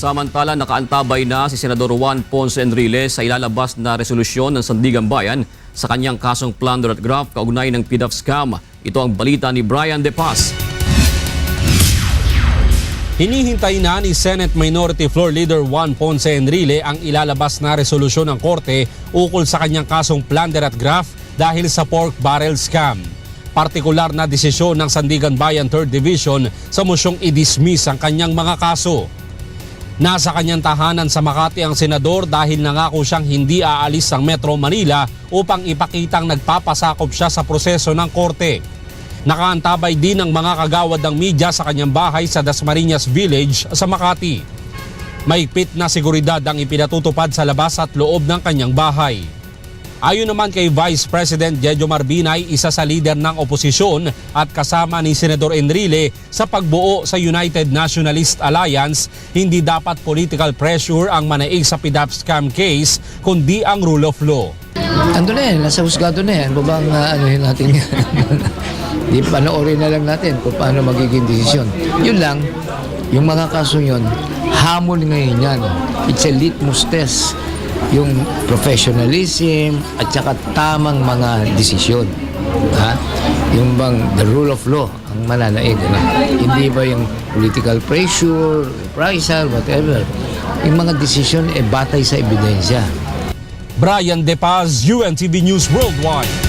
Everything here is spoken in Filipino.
Samantala, nakaantabay na si Senador Juan Ponce Enrile sa ilalabas na resolusyon ng Sandigan Bayan sa kanyang kasong plunder at graft kaugnay ng PDAP scam. Ito ang balita ni Brian De Paz. Hinihintay na ni Senate Minority Floor Leader Juan Ponce Enrile ang ilalabas na resolusyon ng Korte ukol sa kanyang kasong plunder at graft dahil sa pork barrel scam. Partikular na desisyon ng Sandigan Bayan 3rd Division sa mosyong i-dismiss ang kanyang mga kaso. Nasa kanyang tahanan sa Makati ang senador dahil nangako siyang hindi aalis ng Metro Manila upang ipakitang nagpapasakop siya sa proseso ng korte. Nakaantabay din ang mga kagawad ng media sa kanyang bahay sa Dasmariñas Village sa Makati. Mahigpit na seguridad ang ipinatutupad sa labas at loob ng kanyang bahay. Ayon naman kay Vice President Jejomar Binay, isa sa lider ng oposisyon at kasama ni Senador Enrile sa pagbuo sa United Nationalist Alliance, hindi dapat political pressure ang manaig sa PDAP scam case kundi ang rule of law. Ando na yan, nasa husgado na yan. Babang anuhin natin yan. Di panoorin na lang natin kung paano magiging desisyon. Yun lang, yung mga kaso yun, hamon ngayon yan. It's a litmus test. Yung professionalism at saka tamang mga desisyon. Ha? Yung bang the rule of law ang mananaig. Hindi ba yung political pressure, reprisal, whatever. Yung mga desisyon batay sa ebidensya. Brian De Paz, UNTV News Worldwide.